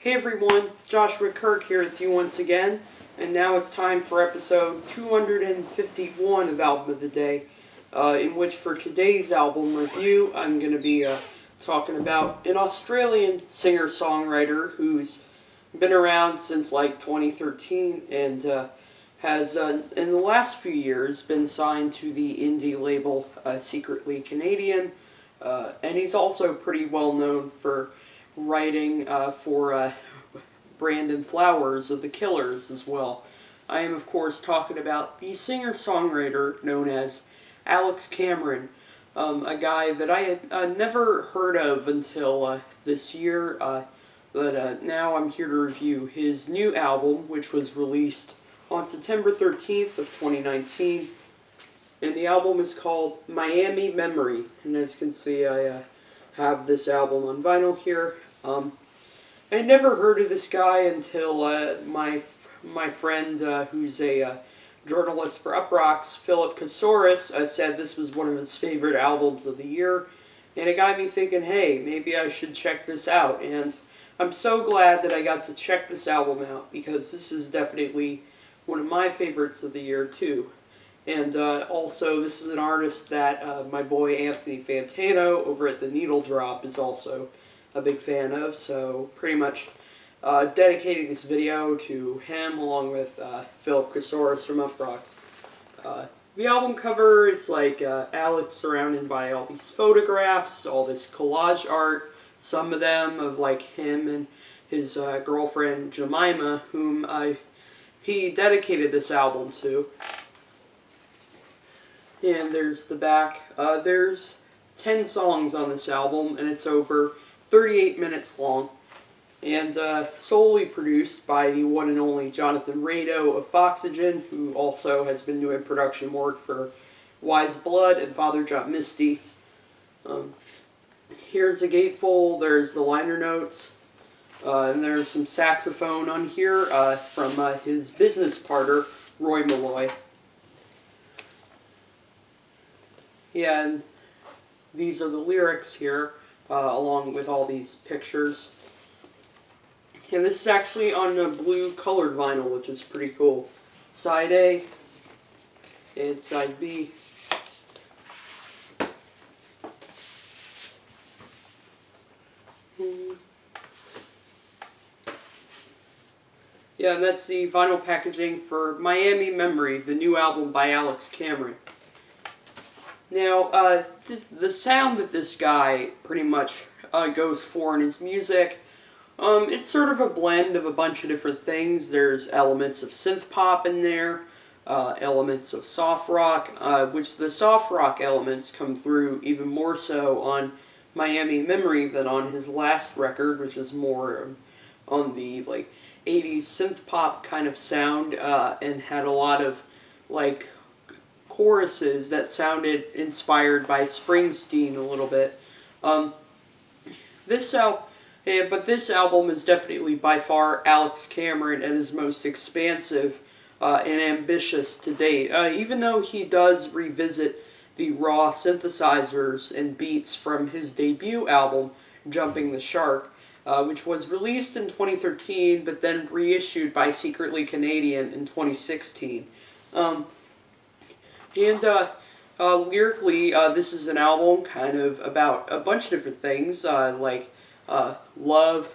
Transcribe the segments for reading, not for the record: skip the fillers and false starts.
Hey everyone, Joshua Kirk here with you once again, and now it's time for episode 251 of Album of the Day, in which for today's album review, I'm going to be talking about an Australian singer-songwriter who's been around since like 2013 and has, in the last few years, been signed to the indie label Secretly Canadian, and he's also pretty well known for writing for Brandon Flowers of The Killers as well. I am, of course, talking about the singer-songwriter known as Alex Cameron, a guy that I had never heard of until this year, but now I'm here to review his new album, which was released on September 13th of 2019, and the album is called Miami Memory, and as you can see, I have this album on vinyl here. I never heard of this guy until my friend, who's a journalist for Uproxx, Philip Kasoris, said this was one of his favorite albums of the year, and it got me thinking, hey, maybe I should check this out, and I'm so glad that I got to check this album out, because this is definitely one of my favorites of the year, too. And also, this is an artist that my boy Anthony Fantano over at The Needle Drop is also a big fan of, so pretty much dedicating this video to him along with Philip Kasoris from Uproxx. The album cover, it's like Alex surrounded by all these photographs, all this collage art, some of them of like him and his girlfriend Jemima, whom he dedicated this album to. And there's the back. There's 10 songs on this album, and it's over 38 minutes long, and solely produced by the one and only Jonathan Rado of Foxygen, who also has been doing production work for Wise Blood and Father John Misty. Here's a gatefold, there's the liner notes, and there's some saxophone on here from his business partner, Roy Malloy. Yeah, and these are the lyrics here, along with all these pictures. And this is actually on a blue colored vinyl, which is pretty cool. Side A and side B. Yeah, and that's the vinyl packaging for Miami Memory, the new album by Alex Cameron. Now, the sound that this guy pretty much goes for in his music, it's sort of a blend of a bunch of different things. There's elements of synth pop in there, elements of soft rock, which the soft rock elements come through even more so on Miami Memory than on his last record, which is more on the like 80s synth pop kind of sound, and had a lot of like choruses that sounded inspired by Springsteen a little bit. This album is definitely by far Alex Cameron at his most expansive and ambitious to date. Even though he does revisit the raw synthesizers and beats from his debut album, Jumping the Shark, which was released in 2013 but then reissued by Secretly Canadian in 2016. Lyrically, this is an album kind of about a bunch of different things, like love,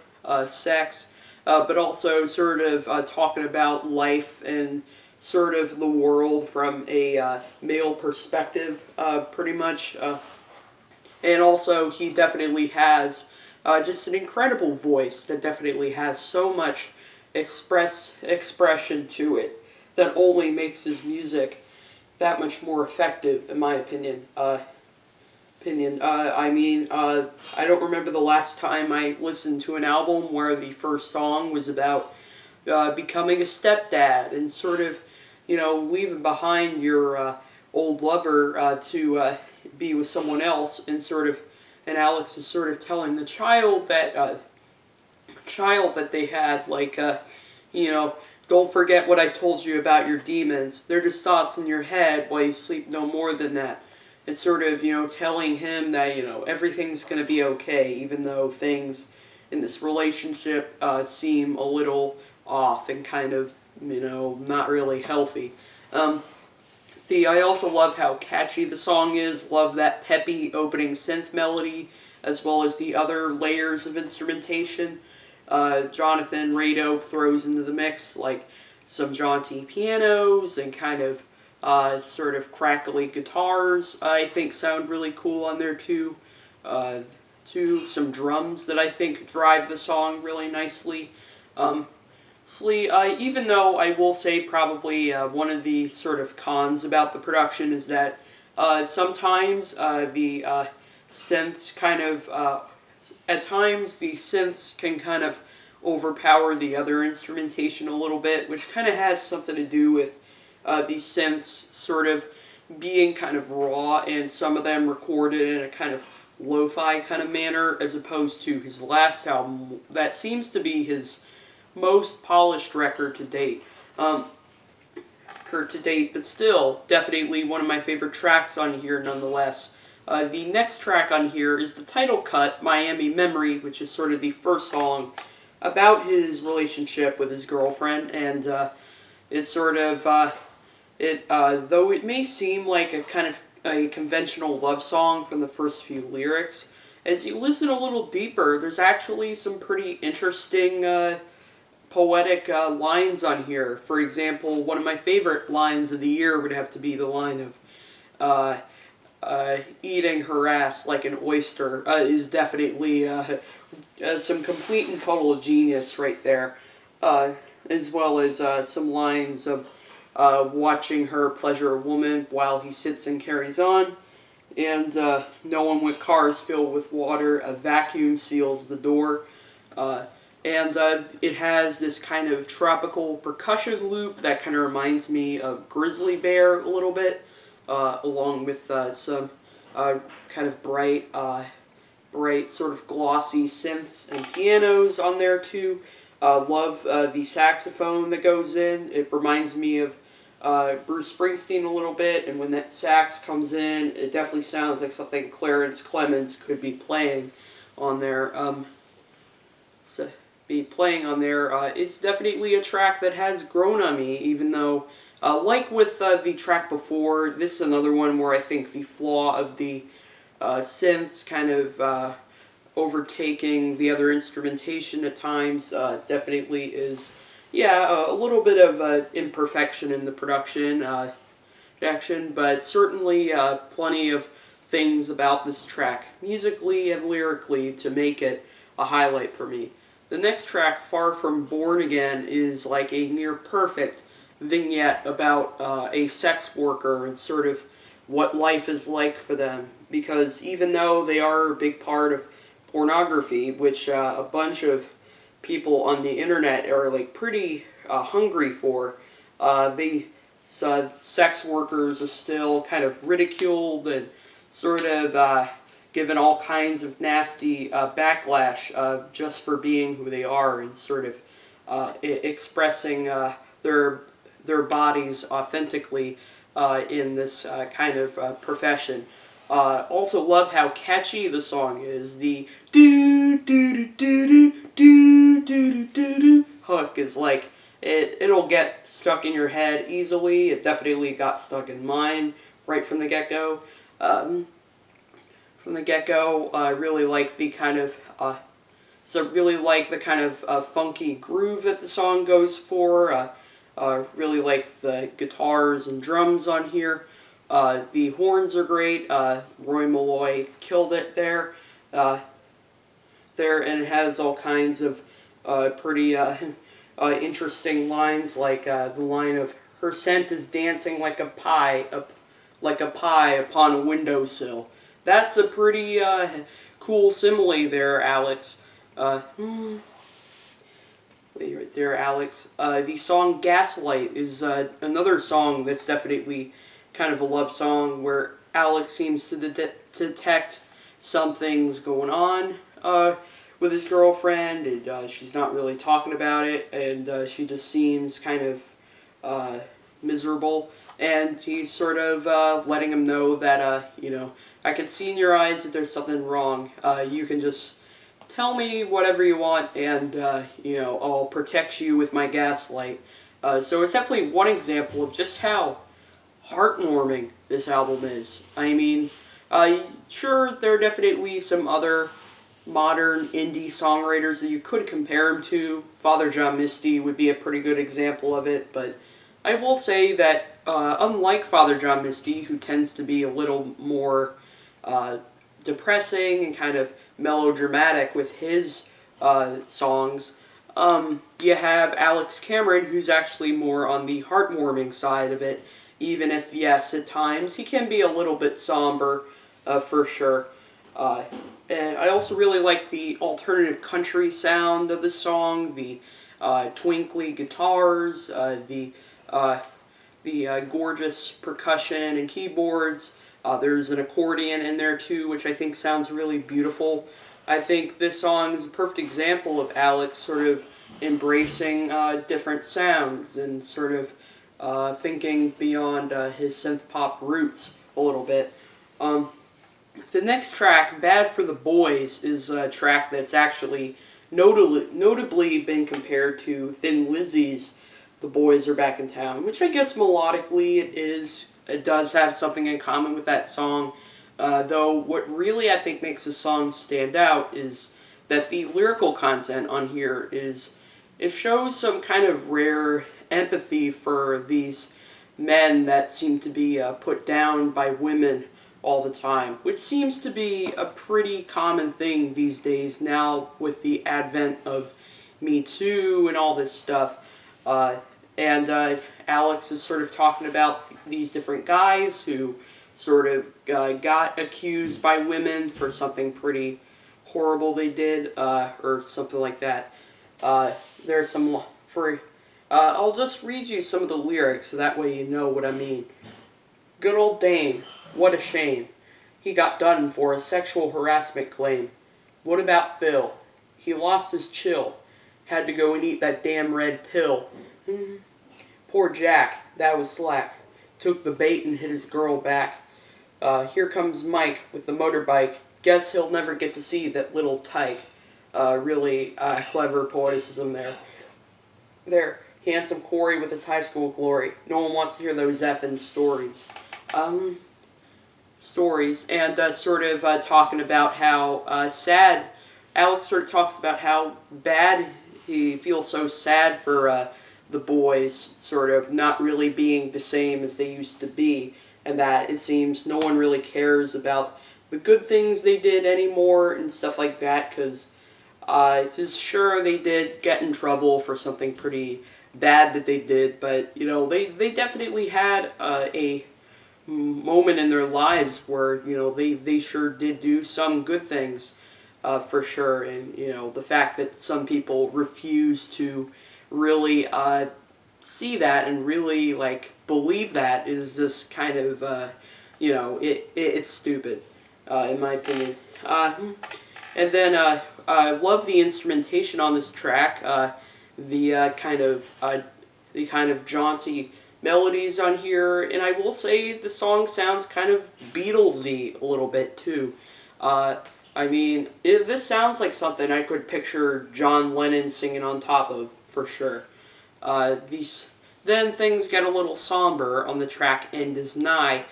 sex, but also sort of talking about life and sort of the world from a male perspective, pretty much. And also, he definitely has just an incredible voice that definitely has so much expression to it that only makes his music that much more effective, in my opinion. I don't remember the last time I listened to an album where the first song was about becoming a stepdad and sort of, leaving behind your old lover to be with someone else, and Alex is sort of telling the child that they had, like, don't forget what I told you about your demons. They're just thoughts in your head while you sleep, no more than that. And sort of, telling him that, everything's going to be okay, even though things in this relationship seem a little off and kind of, not really healthy. I also love how catchy the song is, love that peppy opening synth melody, as well as the other layers of instrumentation Jonathan Rado throws into the mix, like some jaunty pianos and kind of sort of crackly guitars, I think sound really cool on there too. Some drums that I think drive the song really nicely. Even though I will say probably one of the sort of cons about the production is that sometimes the synths kind of, at times the synths can kind of overpower the other instrumentation a little bit, which kind of has something to do with these synths sort of being kind of raw and some of them recorded in a kind of lo-fi kind of manner, as opposed to his last album that seems to be his most polished record to date. But still, definitely one of my favorite tracks on here nonetheless. The next track on here is the title cut, Miami Memory, which is sort of the first song about his relationship with his girlfriend, and it's sort of, though it may seem like a kind of a conventional love song from the first few lyrics, as you listen a little deeper, there's actually some pretty interesting poetic lines on here. For example, one of my favorite lines of the year would have to be the line of eating her ass like an oyster is definitely some complete and total genius right there, as well as some lines of watching her pleasure a woman while he sits and carries on, and no one with cars filled with water, a vacuum seals the door. And it has this kind of tropical percussion loop that kind of reminds me of Grizzly Bear a little bit, along with some kind of bright sort of glossy synths and pianos on there too. Love the saxophone that goes in. It reminds me of Bruce Springsteen a little bit, and when that sax comes in, it definitely sounds like something Clarence Clemens could be playing on there. It's definitely a track that has grown on me, even though, like with the track before, this is another one where I think the flaw of the synths kind of overtaking the other instrumentation at times definitely is, a little bit of imperfection in the production, but certainly plenty of things about this track, musically and lyrically, to make it a highlight for me. The next track, Far From Born Again, is like a near perfect vignette about a sex worker and sort of what life is like for them. Because even though they are a big part of pornography, which a bunch of people on the internet are like pretty hungry for, sex workers are still kind of ridiculed and sort of given all kinds of nasty backlash just for being who they are and sort of expressing their bodies authentically in this kind of profession. Also love how catchy the song is. The do do do do do do do do do hook is like it'll get stuck in your head easily. It definitely got stuck in mine right from the get-go. I really like the kind of funky groove that the song goes for. Really like the guitars and drums on here. The horns are great. Roy Malloy killed it there. And it has all kinds of pretty interesting lines, like the line of "Her scent is dancing like a pie upon a windowsill." That's a pretty cool simile there, Alex. Wait right there, Alex. The song "Gaslight" is another song that's definitely kind of a love song where Alex seems to detect something's going on with his girlfriend, and she's not really talking about it, and she just seems kind of miserable, and he's sort of letting him know that, I can see in your eyes that there's something wrong. You can just tell me whatever you want, and I'll protect you with my gaslight. So it's definitely one example of just how heartwarming this album is. I mean, sure, there are definitely some other modern indie songwriters that you could compare him to. Father John Misty would be a pretty good example of it, but I will say that unlike Father John Misty, who tends to be a little more depressing and kind of melodramatic with his songs, you have Alex Cameron, who's actually more on the heartwarming side of it, even if, yes, at times he can be a little bit somber, for sure. And I also really like the alternative country sound of the song, the twinkly guitars, the gorgeous percussion and keyboards. There's an accordion in there too, which I think sounds really beautiful. I think this song is a perfect example of Alex sort of embracing different sounds and sort of thinking beyond his synth pop roots a little bit. The next track, Bad for the Boys, is a track that's actually notably been compared to Thin Lizzy's The Boys Are Back in Town, which I guess melodically it does have something in common with that song. Though what really I think makes the song stand out is that the lyrical content on here it shows some kind of rare empathy for these men that seem to be put down by women all the time, which seems to be a pretty common thing these days now with the advent of Me Too and all this stuff. And Alex is sort of talking about these different guys who sort of got accused by women for something pretty horrible they did, or something like that. There's some I'll just read you some of the lyrics so that way you know what I mean. Good old Dane, what a shame. He got done for a sexual harassment claim. What about Phil? He lost his chill. Had to go and eat that damn red pill. Poor Jack, that was slack. Took the bait and hit his girl back. Here comes Mike with the motorbike. Guess he'll never get to see that little tyke. Really clever poeticism there. Handsome Corey with his high school glory. No one wants to hear those effing stories. And sort of talking about how sad, Alex sort of talks about how bad he feels so sad for the boys sort of not really being the same as they used to be, and that it seems no one really cares about the good things they did anymore and stuff like that, because just sure they did get in trouble for something pretty bad that they did, but they definitely had a moment in their lives where they sure did do some good things, for sure. And the fact that some people refuse to really see that and really believe that is just kind of it's stupid, in my opinion. And then I love the instrumentation on this track. The kind of jaunty melodies on here, and I will say the song sounds kind of Beatlesy a little bit too. I mean, this sounds like something I could picture John Lennon singing on top of, for sure. Then things get a little somber on the track End is Nigh,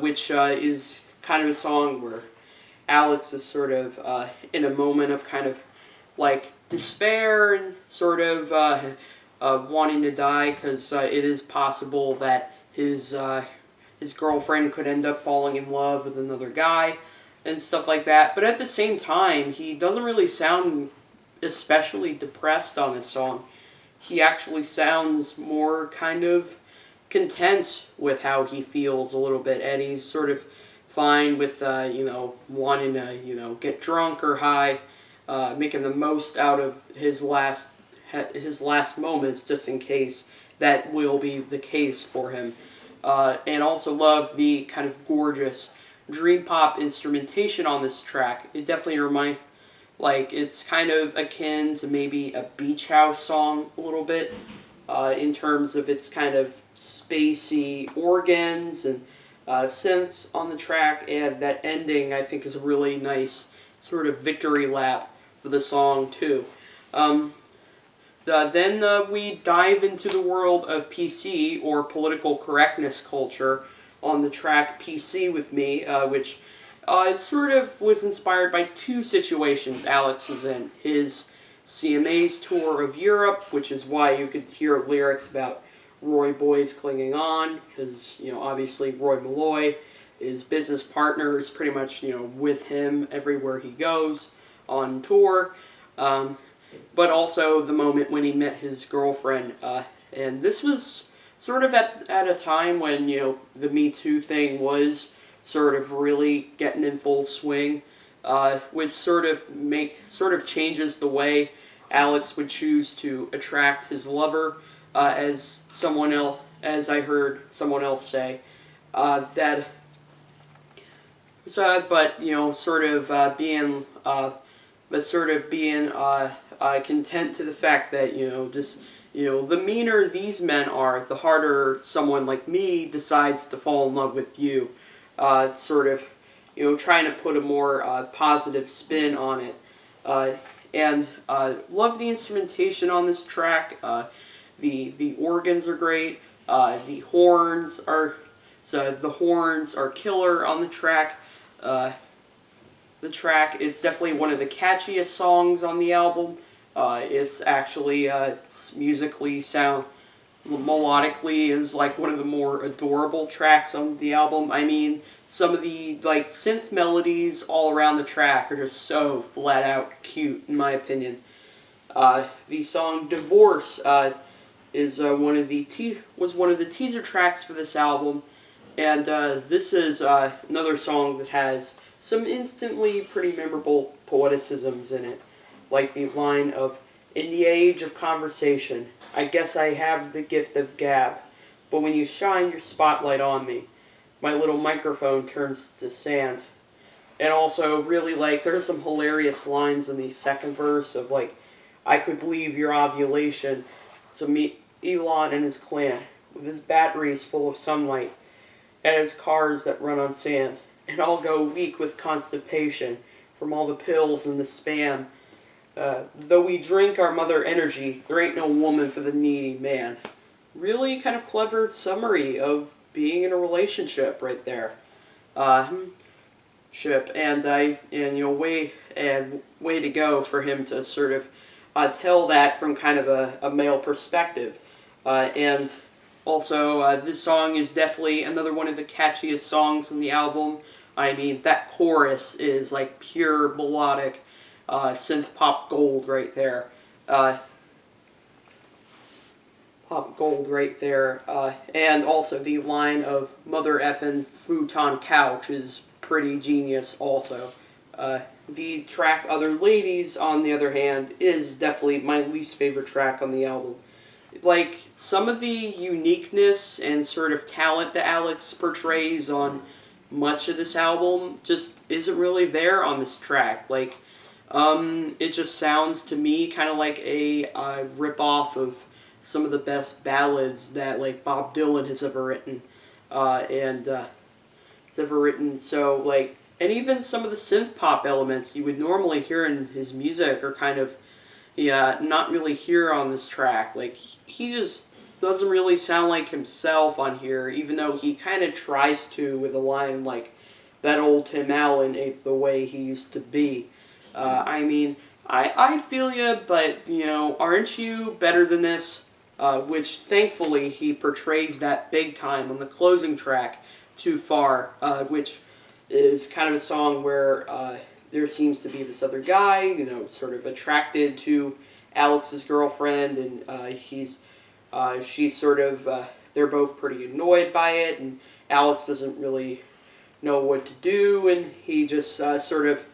which is kind of a song where Alex is sort of in a moment of kind of despair and sort of wanting to die, because it is possible that his girlfriend could end up falling in love with another guy and stuff like that. But at the same time, he doesn't really sound especially depressed on this song. He actually sounds more kind of content with how he feels a little bit, and he's sort of fine with wanting to get drunk or high, making the most out of his last moments, just in case that will be the case for him. And also love the kind of gorgeous dream pop instrumentation on this track. It definitely it's kind of akin to maybe a beach house song a little bit, in terms of its kind of spacey organs and synths on the track, and that ending I think is a really nice sort of victory lap for the song too. Then we dive into the world of PC, or political correctness culture, on the track PC with Me, which sort of was inspired by two situations Alex was in. His CMA's tour of Europe, which is why you could hear lyrics about Roy Boys clinging on, because, obviously Roy Malloy, his business partner, is pretty much, with him everywhere he goes on tour. But also the moment when he met his girlfriend. And this was sort of at a time when, the Me Too thing was sort of really getting in full swing, which sort of changes the way Alex would choose to attract his lover, as I heard someone else say, that. So, but being content to the fact that, the meaner these men are, the harder someone like me decides to fall in love with you. Trying to put a more positive spin on it. And love the instrumentation on this track. The organs are great. The horns are killer on the track. It's definitely one of the catchiest songs on the album. It's actually melodically is like one of the more adorable tracks on the album. I mean, some of the synth melodies all around the track are just so flat out cute, in my opinion. The song "Divorce" was one of the teaser tracks for this album, and this is another song that has some instantly pretty memorable poeticisms in it, like the line of, "In the age of conversation, I guess I have the gift of gab, but when you shine your spotlight on me, my little microphone turns to sand." And also, really, there's some hilarious lines in the second verse of, "I could leave your ovulation to meet Elon and his clan, with his batteries full of sunlight, and his cars that run on sand. And I'll go weak with constipation from all the pills and the spam. Though we drink our mother energy, there ain't no woman for the needy man." Really kind of clever summary of being in a relationship right there. Way to go for him to sort of tell that from kind of a male perspective. And also, this song is definitely another one of the catchiest songs on the album. I mean, that chorus is pure melodic synth pop gold right there. And also the line of "mother effin' futon couch" is pretty genius also. The track "Other Ladies," on the other hand, is definitely my least favorite track on the album. Some of the uniqueness and sort of talent that Alex portrays on much of this album just isn't really there on this track. It just sounds to me kind of like a rip-off of some of the best ballads that Bob Dylan has ever written. And even some of the synth pop elements you would normally hear in his music are kind of not really here on this track. He just doesn't really sound like himself on here, even though he kind of tries to with a line like, "That old Tim Allen ain't the way he used to be." I mean, I feel ya, but, aren't you better than this? Which, thankfully, he portrays that big time on the closing track, "Too Far," which is kind of a song where there seems to be this other guy, sort of attracted to Alex's girlfriend, and she's sort of, they're both pretty annoyed by it, and Alex doesn't really know what to do, and he just sort of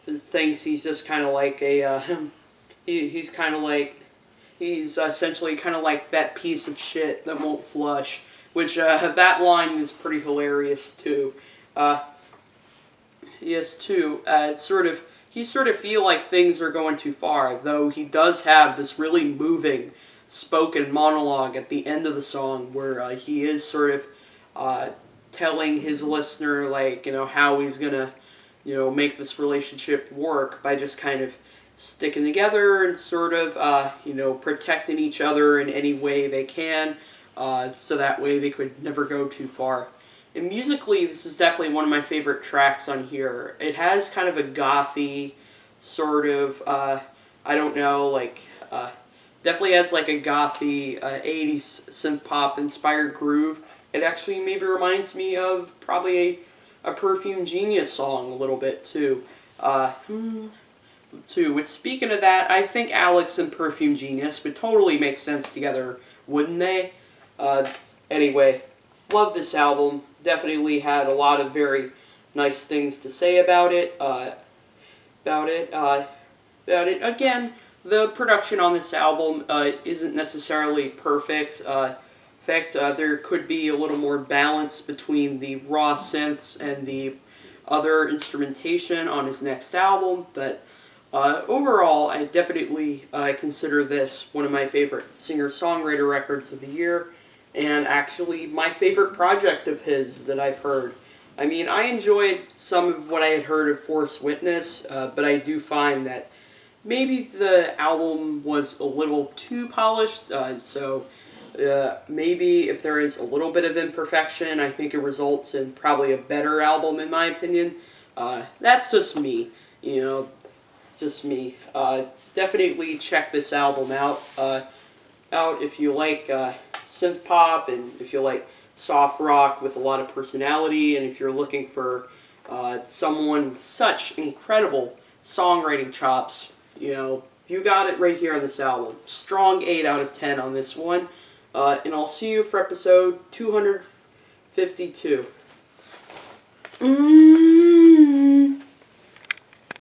thinks he's just kind of like he's essentially kind of like that piece of shit that won't flush, which that line is pretty hilarious too. Yes, too. He sort of feel like things are going too far, though he does have this really moving spoken monologue at the end of the song where he is sort of telling his listener how he's gonna make this relationship work by just kind of sticking together and sort of, protecting each other in any way they can, so that way they could never go too far. And musically, this is definitely one of my favorite tracks on here. It has kind of a gothy sort of, I don't know, definitely has like a gothy 80s synth pop inspired groove. It actually maybe reminds me of probably a Perfume Genius song a little bit too. With speaking of that, I think Alex and Perfume Genius would totally make sense together, wouldn't they? Anyway, love this album. Definitely had a lot of very nice things to say about it. Again, the production on this album isn't necessarily perfect. In fact, there could be a little more balance between the raw synths and the other instrumentation on his next album, but overall, I definitely consider this one of my favorite singer-songwriter records of the year, and actually my favorite project of his that I've heard. I mean, I enjoyed some of what I had heard of Force Witness, but I do find that maybe the album was a little too polished, so maybe if there is a little bit of imperfection, I think it results in probably a better album in my opinion. That's just me, just me. Definitely check this album out. If you like synth pop and if you like soft rock with a lot of personality, and if you're looking for someone with such incredible songwriting chops, you got it right here on this album. Strong 8 out of 10 on this one. And I'll see you for episode 252.